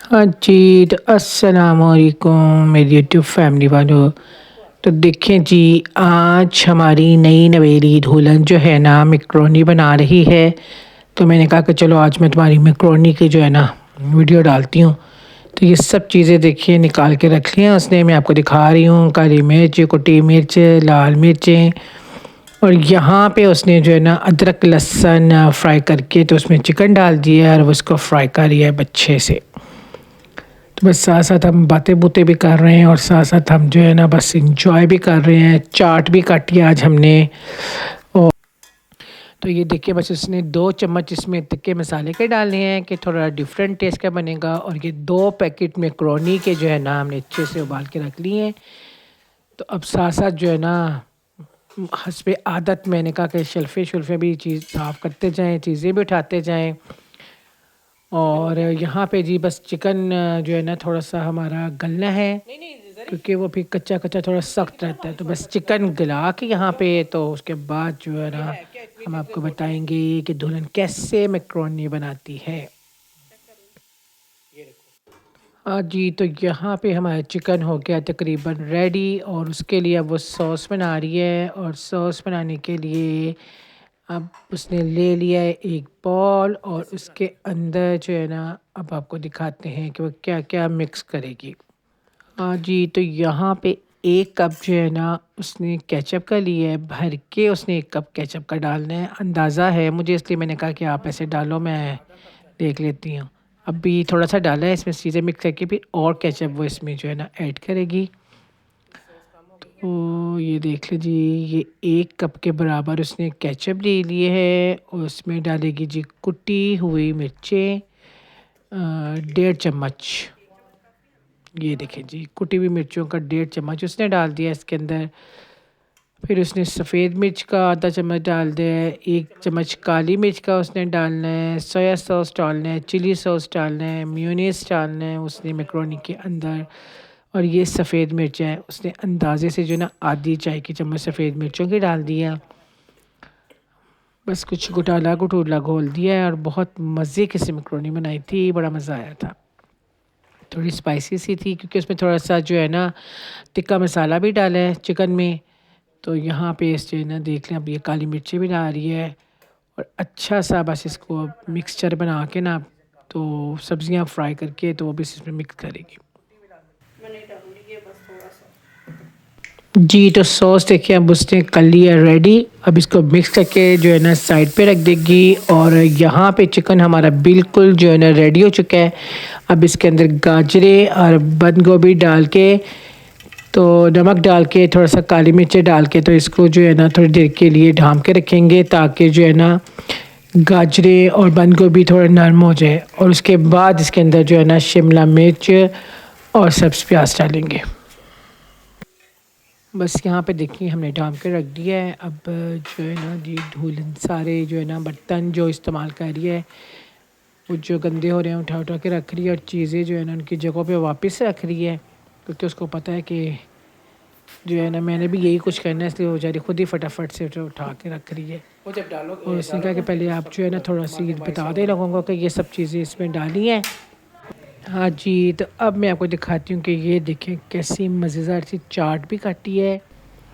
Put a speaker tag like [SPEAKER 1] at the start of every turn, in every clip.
[SPEAKER 1] हाँ जी, तो अस्सलाम वालेकुम मेरी यूट्यूब फैमिली वालों। तो देखें जी, आज हमारी नई नवेली दुल्हन जो है ना मैकरोनी बना रही है। तो मैंने कहा कि चलो आज मैं तुम्हारी मैकरोनी की जो है ना वीडियो डालती हूँ। तो ये सब चीज़ें देखिए निकाल के रख ली हैं उसने, मैं आपको दिखा रही हूँ। काली मिर्च, कुटी मिर्च, लाल मिर्चें, और यहाँ पे उसने जो है ना अदरक लहसुन फ्राई करके तो उसमें चिकन डाल दिया है और उसको फ्राई कर लिया है अच्छे से। तो बस साथ साथ हम बातें बूतें भी कर रहे हैं और साथ साथ हम जो है ना बस इंजॉय भी कर रहे हैं। चाट भी काटी आज हमने। और तो ये देखिए बस उसने 2 चम्मच इसमें तिक्के मसाले के डालने हैं कि थोड़ा डिफरेंट टेस्ट का बनेगा। और ये 2 पैकेट मैकरोनी के जो है ना हमने अच्छे से उबाल के रख लिए हैं। तो अब साथ साथ जो है ना हस्बे आदत मैंने कहा कि शल्फ़े शुल्फ़े भी चीज़ साफ़ करते जाएँ, चीज़ें भी उठाते जाएँ। और यहाँ पे जी बस चिकन जो है ना थोड़ा-सा हमारा गलना है, क्योंकि वो फिर कच्चा-कच्चा थोड़ा सख्त रहता है। तो बस चिकन गला के यहाँ पे तो उसके बाद जो है ना हम आपको बताएँगे कि दुल्हन कैसे मैकरोनी बनाती है। हाँ जी, तो यहाँ पे हमारा चिकन हो गया तकरीबन रेडी और उसके लिए अब वो सॉस बना रही है। और सॉस बनाने के लिए अब उसने ले लिया है एक बॉल और उसके अंदर जो है ना अब आपको दिखाते हैं कि वो क्या-क्या मिक्स करेगी। हाँ जी, तो यहाँ पे 1 कप जो है ना उसने केचअप का लिया है, भर के उसने 1 कप केचअप का डालना है। अंदाज़ा है मुझे, इसलिए मैंने कहा कि आप ऐसे डालो, मैं देख लेती हूँ। अभी थोड़ा-सा डाला है इसमें चीज़ें मिक्स करके, फिर और केचअप वो इसमें जो है ना ऐड करेगी। तो ये देख लीजिए, ये 1 कप के बराबर उसने केचअप ले लिए है और उसमें डालेगी जी कुटी हुई मिर्चें 1.5 चम्मच। ये देखें जी, कुटी हुई मिर्चों का 1.5 चम्मच उसने डाल दिया इसके अंदर। फिर उसने सफ़ेद मिर्च का आधा चम्मच डाल दिया है, 1 चम्मच काली मिर्च का उसने डालना है, सोया सॉस डालना है, चिली सॉस डालना है, मेयोनीज़ डालना है उसने मैकरोनी के अंदर। और ये सफ़ेद मिर्च है उसने अंदाज़े से जो है ना आधी चाय की चम्मच सफ़ेद मिर्चों की डाल दिया। बस कुछ घुटाला घुटूला घोल दिया है और बहुत मज़े की सी मैकरोनी बनाई थी, बड़ा मज़ा आया था। थोड़ी स्पाइसी सी थी क्योंकि उसमें थोड़ा-सा जो है ना तिक्का मसाला भी डाला है चिकन में। तो यहाँ पे इस जो है ना देख लें, अब ये काली मिर्ची भी डाल रही है और अच्छा सा बस इसको अब मिक्सचर बना के ना तो सब्जियां फ्राई करके तो वो भी इसमें मिक्स करेगी। जी, तो सॉस देखिए अब उसने कर लिया रेडी। अब इसको मिक्स करके जो है ना साइड पे रख देगी। और यहाँ पे चिकन हमारा बिल्कुल जो है ना रेडी हो चुका है। अब इसके अंदर गाजरें और बंद गोभी डाल के तो नमक डाल के थोड़ा सा काली मिर्च डाल के तो इसको जो है ना थोड़ी देर के लिए ढाँप के रखेंगे, ताकि जो है ना गाजरें और बंद गोभी थोड़ा नरम हो जाए। और उसके बाद इसके अंदर जो है ना शिमला मिर्च और सब्ज़ प्याज डालेंगे। बस यहाँ पे देखिए हमने ढाँप के रख दिया है। अब जो है ना जी धुलन सारे जो है ना बर्तन जो इस्तेमाल कर रही है वो जो गंदे हो रहे हैं उठा उठा के रख रही है और चीज़ें जो है ना उनकी जगहों पे वापस रख रही है, क्योंकि उसको पता है कि जो है ना मैंने भी यही कुछ करना है, इसलिए वो बेचारी खुद ही फटाफट से उठा के रख रही है। और उसने कहा कि पहले आप जो है ना थोड़ा सी बता दें लोगों को कि ये सब चीज़ें इसमें डाली हैं। हाँ जी, तो अब मैं आपको दिखाती हूँ कि ये देखें कैसी मज़ेदार सी चाट भी काटी है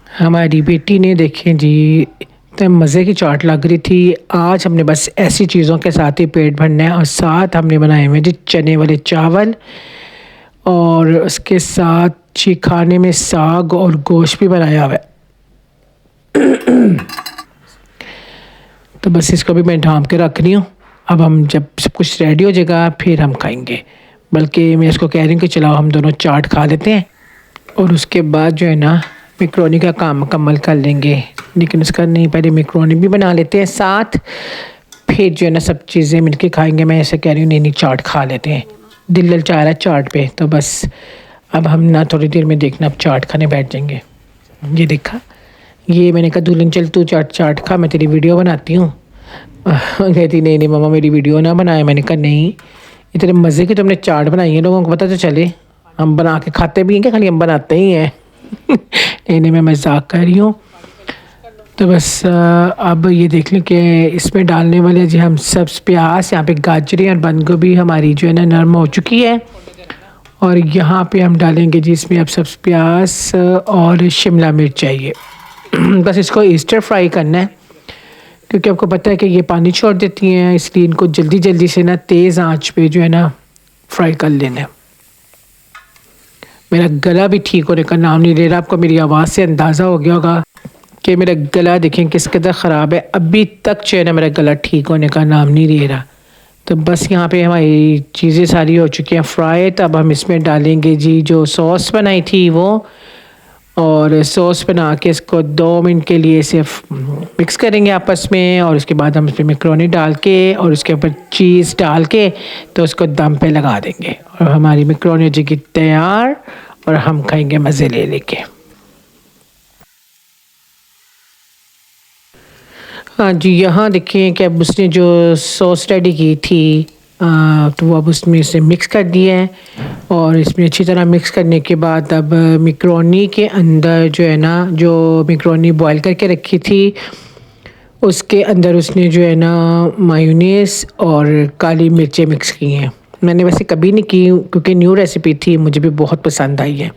[SPEAKER 1] हमारी बेटी ने। देखें जी इतने मज़े की चाट लग रही थी। आज हमने बस ऐसी चीज़ों के साथ ही पेट भरना है। और साथ हमने बनाए हुए जी चने वाले चावल और उसके साथ जी खाने में साग और गोश्त भी बनाया हुआ है। तो बस इसको भी मैं ढाँप के रख रही हूँ। अब हम जब सब कुछ रेडी हो जाएगा फिर हम खाएंगे। बल्कि मैं इसको कह रही हूँ कि चलाओ हम दोनों चाट खा लेते हैं और उसके बाद जो है ना मैकरोनी का काम मुकम्मल कर लेंगे। लेकिन उसका नहीं, पहले मैकरोनी भी बना लेते हैं साथ, फिर जो है ना सब चीज़ें मिलके खाएंगे। मैं ऐसे कह रही हूँ नहीं नहीं चाट खा लेते हैं, दिल ललचा रहा है चाट पे। तो बस अब हम ना थोड़ी देर में देखना अब चाट खाने बैठ जाएंगे। ये देखा, ये मैंने कहा दुल्हन चल तू चाट चाट खा, मैं तेरी वीडियो बनाती हूँ। कहती नहीं नहीं मम्मा मेरी वीडियो ना बनाए। मैंने कहा नहीं, इतने मज़े की तुमने चाट बनाई है, लोगों को पता तो चले। हम बना के खाते भी हैं क्या, खाली हम बनाते ही हैं। नहीं नहीं मैं मजाक कर रही हूँ। तो बस अब ये देख लें कि इसमें डालने वाले जी हम सब प्याज, यहाँ पे गाजरें और बंद गोभी हमारी जो है ना नरम हो चुकी है। और यहाँ पे हम डालेंगे जी इसमें अब सब्ज़ प्याज और शिमला मिर्च चाहिए। बस इसको ईस्टर फ्राई करना है, क्योंकि आपको पता है कि ये पानी छोड़ देती हैं, इसलिए इनको जल्दी जल्दी से ना तेज़ आंच पे जो है ना फ्राई कर लेना है। मेरा गला भी ठीक होने का नाम नहीं ले रहा। आपको मेरी आवाज़ से अंदाज़ा हो गया होगा कि मेरा गला देखें किस कदर ख़राब है। अभी तक जो है ना मेरा गला ठीक होने का नाम नहीं ले रहा। तो बस यहाँ पे हमारी चीज़ें सारी हो चुकी हैं फ्राई। तो अब हम इसमें डालेंगे जी जो सॉस बनाई थी वो, और सॉस बना के इसको 2 मिनट के लिए सिर्फ मिक्स करेंगे आपस में। और उसके बाद हम इसमें मैक्रोनी डाल के और उसके ऊपर चीज़ डाल के तो उसको दम पे लगा देंगे, और हमारी मैक्रोनी हो जाएगी तैयार, और हम खाएंगे मज़े ले लेके। हाँ जी, यहाँ देखें कि अब उसने जो सॉस रेडी की थी तो वो अब उसमें इसे मिक्स कर दिया है। और इसमें अच्छी तरह मिक्स करने के बाद अब मैक्रोनी के अंदर जो है ना, जो मैक्रोनी बॉईल करके रखी थी उसके अंदर उसने जो है ना मायोनीज़ और काली मिर्चें मिक्स की हैं। मैंने वैसे कभी नहीं की, क्योंकि न्यू रेसिपी थी, मुझे भी बहुत पसंद आई है।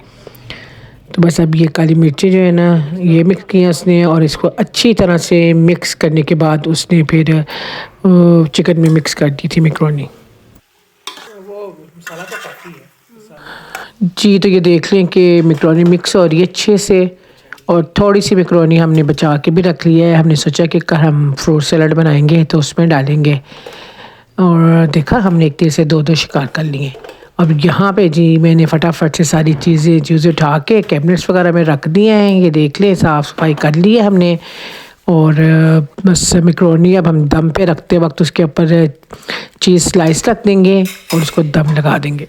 [SPEAKER 1] तो बस अब ये काली मिर्ची जो है ना ये मिक्स किया उसने, और इसको अच्छी तरह से मिक्स करने के बाद उसने फिर चिकन में मिक्स कर दी थी मैक्रोनी। जी, तो ये देख लें कि मैक्रोनी मिक्स हो रही है अच्छे से, और थोड़ी सी मैक्रोनी हमने बचा के भी रख ली है। हमने सोचा कि कल हम फ्रूट सलाद बनाएंगे तो उसमें डालेंगे, और देखा हमने एक तीर से दो शिकार कर लिए। अब यहाँ पे जी मैंने फटाफट से सारी चीज़ें उठा के कैबिनेट्स वगैरह में रख दिए हैं। ये देख ले साफ़ सफाई कर ली है हमने। और बस मैक्रोनी अब हम दम पे रखते वक्त उसके ऊपर चीज़ स्लाइस रख देंगे और उसको दम लगा देंगे।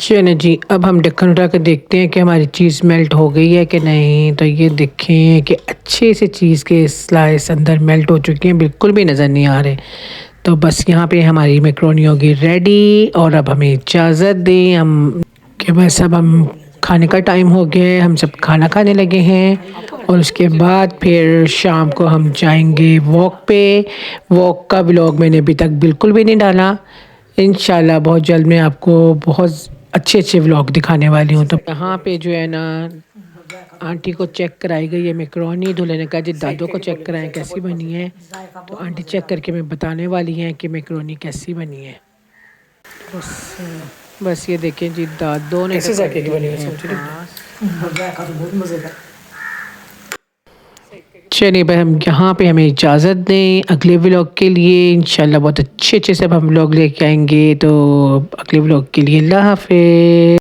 [SPEAKER 1] चलिए जी, अब हम ढक्कन उठा कर देखते हैं कि हमारी चीज़ मेल्ट हो गई है कि नहीं। तो ये देखें कि अच्छे से चीज़ के स्लाइस अंदर मेल्ट हो चुके हैं, बिल्कुल भी नज़र नहीं आ रहे। तो बस यहाँ पे हमारी मैक्रोनी होगी रेडी, और अब हमें इजाज़त दें हम कि बस अब हम खाने का टाइम हो गया है, हम सब खाना खाने लगे हैं। और उसके बाद फिर शाम को हम जाएंगे वॉक पे। वॉक का व्लॉग मैंने अभी तक बिल्कुल भी नहीं डाला। इंशाल्लाह बहुत जल्द मैं आपको बहुत अच्छे अच्छे व्लॉग दिखाने वाली हूँ। तो यहाँ पे जो है ना आंटी को चेक कराई गई है मैक्रोनी। दूल्हे ने कहा जी दादू को चेक कराएं कैसी बनी है। तो आंटी चेक करके मैं बताने वाली हैं कि मैक्रोनी कैसी बनी है। बस ये देखें जी दादू ने कैसे जाके बनी है। चलिए भाई, हम यहाँ पे हमें इजाज़त दें अगले व्लॉग के लिए। इंशाल्लाह बहुत अच्छे अच्छे से हम व्लॉग लेके आएंगे। तो अगले व्लॉग के लिए अल्लाह हाफ़िज़।